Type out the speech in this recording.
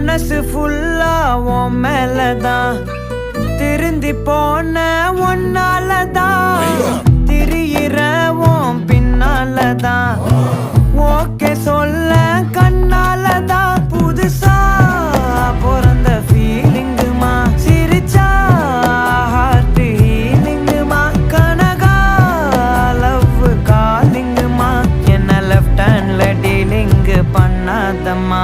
மனசு ஃபுல்லா உன் மேலதான் திருந்தி போன ஒன்னாலதான் திரியிற உன் பின்னாலதான் ஓகே சொல்ல கண்ணாலதான் புதுசா பிறந்த ஃபீலிங்குமா சிரிச்சா ஹார்ட் ஹீலிங்குமா கனகா லவ் காலிங்குமா என்ன லெஃப்ட் ஹேண்ட்ல டீலிங் பண்ணாதம்மா